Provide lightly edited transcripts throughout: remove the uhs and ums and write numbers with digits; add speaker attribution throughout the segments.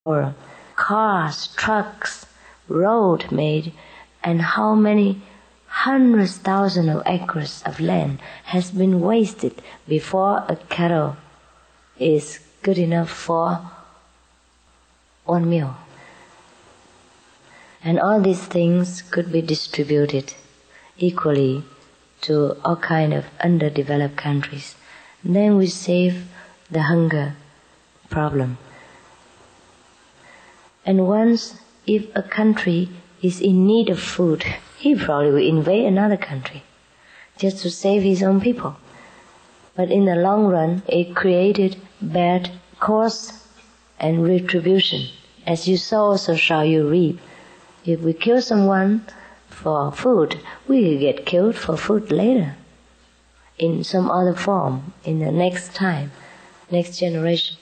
Speaker 1: or cars, trucks, road made, and how many hundreds thousands of acres of land has been wasted before a cattle is good enough for one meal. And all these things could be distributed equally to all kind of underdeveloped countries. Then we save the hunger problem. And once, if a country is in need of food, he probably will invade another country just to save his own people. But in the long run, it created bad cause and retribution. As you sow, so shall you reap. If we kill someone for food, we will get killed for food later, in some other form, in the next time, next generation.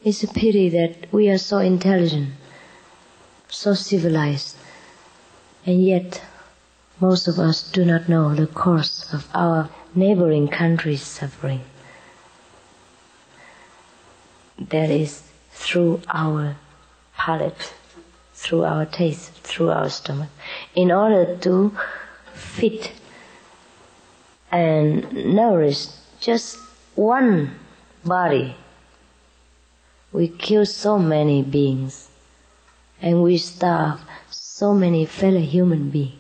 Speaker 1: It's a pity that we are so intelligent, so civilized, and yet most of us do not know the cause of our neighboring countries' suffering. That is through our palate, through our taste, through our stomach. In order to feed and nourish just one body, we kill so many beings, and we starve so many fellow human beings.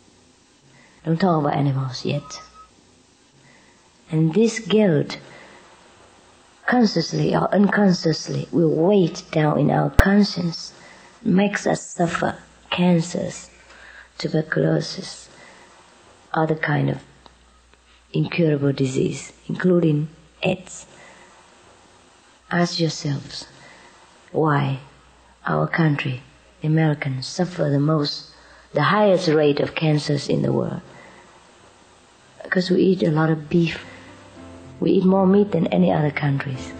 Speaker 1: Don't talk about animals yet. And this guilt, consciously or unconsciously, will weigh down in our conscience, makes us suffer cancers, tuberculosis, other kind of incurable disease, including AIDS. Ask yourselves why our country, Americans, suffer the highest rate of cancers in the world. Because we eat a lot of beef. We eat more meat than any other countries.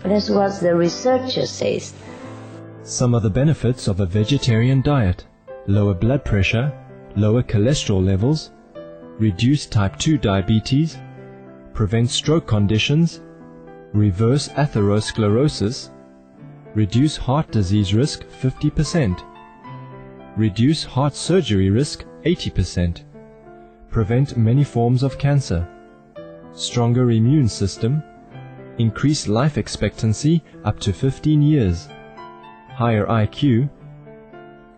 Speaker 1: That's what the researcher says.
Speaker 2: Some of the benefits of a vegetarian diet: lower blood pressure, lower cholesterol levels, reduce type 2 diabetes, prevent stroke conditions, reverse atherosclerosis, reduce heart disease risk 50%, reduce heart surgery risk 80%, prevent many forms of cancer, stronger immune system, increase life expectancy up to 15 years, higher IQ,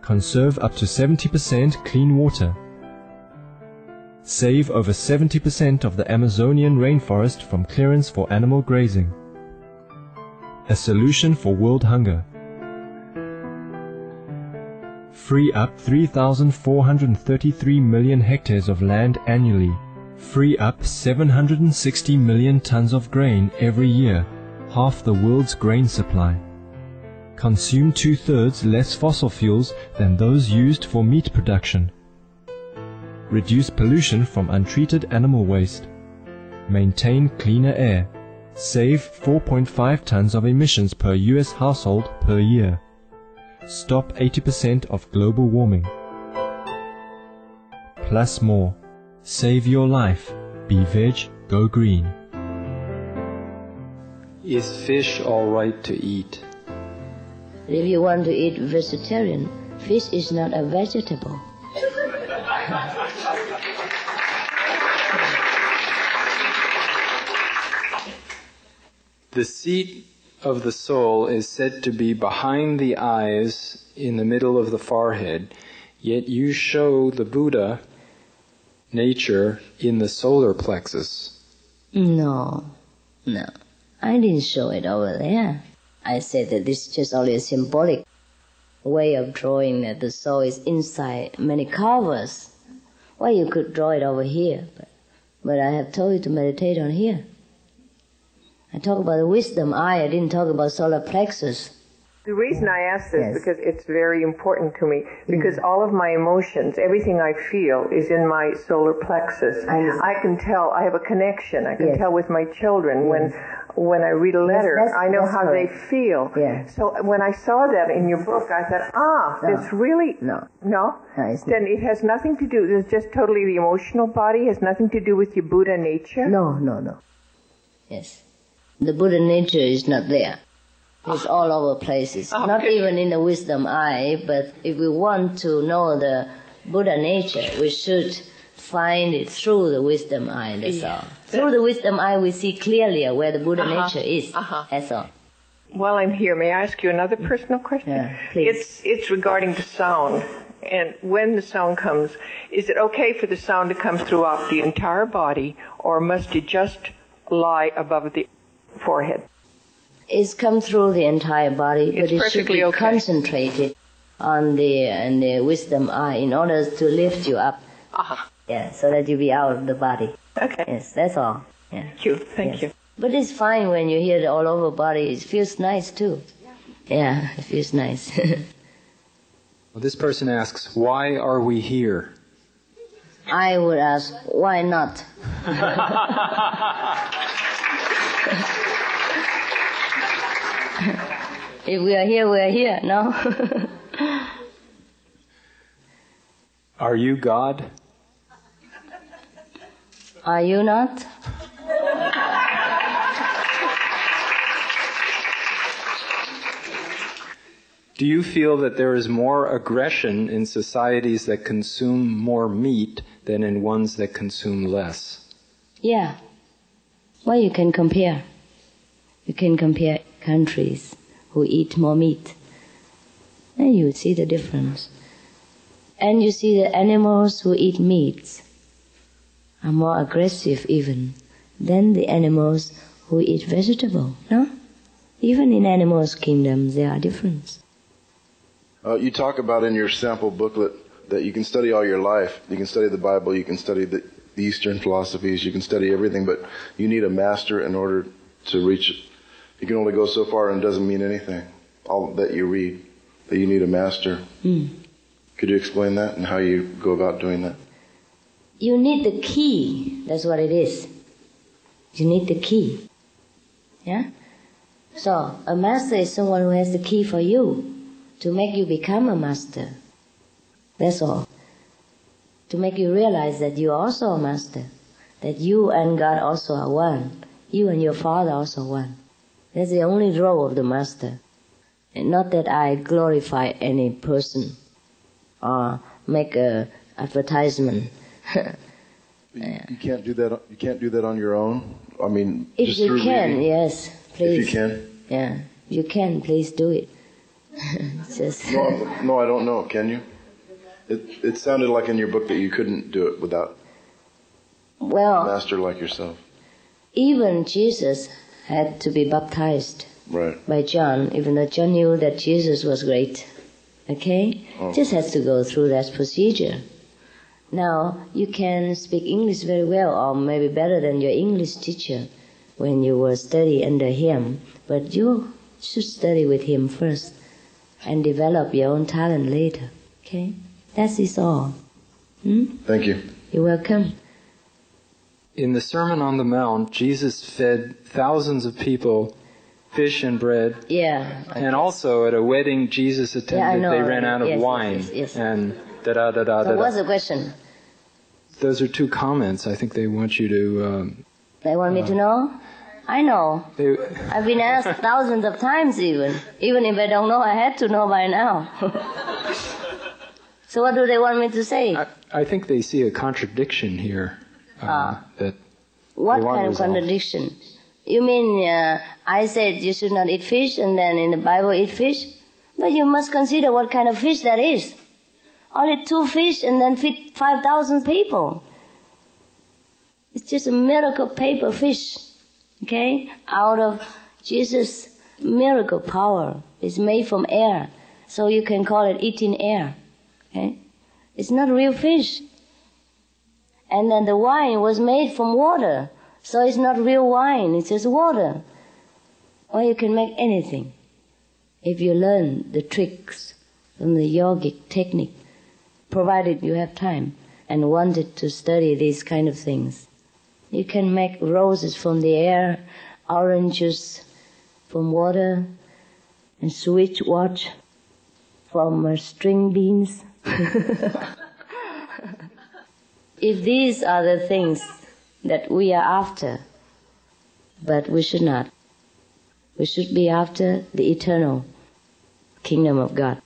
Speaker 2: conserve up to 70% clean water, save over 70% of the Amazonian rainforest from clearance for animal grazing, a solution for world hunger, free up 3,433 million hectares of land annually, free up 760 million tons of grain every year, half the world's grain supply, consume 2/3 less fossil fuels than those used for meat production, reduce pollution from untreated animal waste, maintain cleaner air, save 4.5 tons of emissions per US household per year, stop 80% of global warming. Plus more. Save your life. Be veg, go green.
Speaker 3: Is fish all right to eat?
Speaker 1: If you want to eat vegetarian, fish is not a vegetable.
Speaker 3: The seat of the soul is said to be behind the eyes in the middle of the forehead, yet you show the Buddha nature in the solar plexus.
Speaker 1: No. I didn't show it over there. I said that this is just only a symbolic way of drawing that the soul is inside many covers. Well, you could draw it over here, but I have told you to meditate on here. I talk about the wisdom eye, I didn't talk about solar plexus.
Speaker 4: The reason I ask this, because it's very important to me, because all of my emotions, everything I feel is in my solar plexus. I can tell, I have a connection. I can tell with my children when I read a letter, I know how they feel. So when I saw that in your book, I thought, it's really... No? Then it has nothing to do, it's just totally the emotional body, has nothing to do with your Buddha nature?
Speaker 1: No. Yes. The Buddha nature is not there. It's all over places. Not even in the wisdom eye, but if we want to know the Buddha nature, we should find it through the wisdom eye, that's all. Through the wisdom eye, we see clearly where the Buddha nature is, that's all.
Speaker 4: While I'm here, may I ask you another personal question?
Speaker 1: Yeah, please.
Speaker 4: It's regarding the sound. And when the sound comes, is it okay for the sound to come throughout the entire body, or must it just lie above the forehead?
Speaker 1: It's come through the entire body, but it should be concentrated on the wisdom eye in order to lift you up. Yeah, so that you be out of the body.
Speaker 4: Okay.
Speaker 1: Yes, that's all. Yeah.
Speaker 4: Thank you.
Speaker 1: But it's fine when you hear the all over body. It feels nice too. Yeah, it feels nice.
Speaker 3: Well, this person asks, why are we here?
Speaker 1: I would ask, why not? If we are here, no?
Speaker 3: Are you God?
Speaker 1: Are you not?
Speaker 3: Do you feel that there is more aggression in societies that consume more meat than in ones that consume less?
Speaker 1: Yeah. Well, you can compare. You can compare countries who eat more meat. And you see the difference. And you see the animals who eat meat are more aggressive even than the animals who eat vegetable, no? Even in animals' kingdoms there are differences.
Speaker 5: You talk about in your sample booklet that you can study all your life. You can study the Bible, you can study the Eastern philosophies, you can study everything, but you need a master in order to reach it. You can only go so far and it doesn't mean anything, all that you read, that you need a master. Could you explain that and how you go about doing that?
Speaker 1: You need the key, that's what it is. You need the key. Yeah? So, a master is someone who has the key for you to make you become a master. That's all. To make you realize that you are also a master, that you and God also are one, you and your Father also are one. That's the only role of the master. And not that I glorify any person or make a advertisement.
Speaker 5: You can't do that. You can't do that on your own. I mean,
Speaker 1: if
Speaker 5: just
Speaker 1: you
Speaker 5: through
Speaker 1: can,
Speaker 5: reading.
Speaker 1: yes, please.
Speaker 5: If you can.
Speaker 1: Yeah, if you can, please do it. Just
Speaker 5: No, I don't know. Can you? It sounded like in your book that you couldn't do it without a master like yourself.
Speaker 1: Even Jesus had to be baptized by John, even though John knew that Jesus was great. Okay? Just has to go through that procedure. Now, you can speak English very well, or maybe better than your English teacher when you were study under him, but you should study with him first and develop your own talent later. Okay? That is all.
Speaker 5: Thank you.
Speaker 1: You're welcome.
Speaker 3: In the Sermon on the Mount, Jesus fed thousands of people fish and bread.
Speaker 1: Yeah.
Speaker 3: And also at a wedding Jesus attended, they ran out of wine.
Speaker 1: Yes.
Speaker 3: And da-da-da-da-da-da.
Speaker 1: So what's the question?
Speaker 3: Those are two comments. I think they want you to...
Speaker 1: They want me to know? I know. I've been asked thousands of times even. Even if I don't know, I had to know by now. So what do they want me to say?
Speaker 3: I think they see a contradiction here. That
Speaker 1: what kind of contradiction? You mean I said you should not eat fish and then in the Bible eat fish? But you must consider what kind of fish that is. Only 2 fish and then feed 5,000 people. It's just a miracle paper fish. Okay? Out of Jesus' miracle power. It's made from air. So you can call it eating air. Okay? It's not real fish. And then the wine was made from water. So it's not real wine, it's just water. Or you can make anything. If you learn the tricks from the yogic technique, provided you have time and wanted to study these kind of things. You can make roses from the air, orange juice from water, and sweet watch from string beans. If these are the things that we are after, but we should not. We should be after the eternal kingdom of God.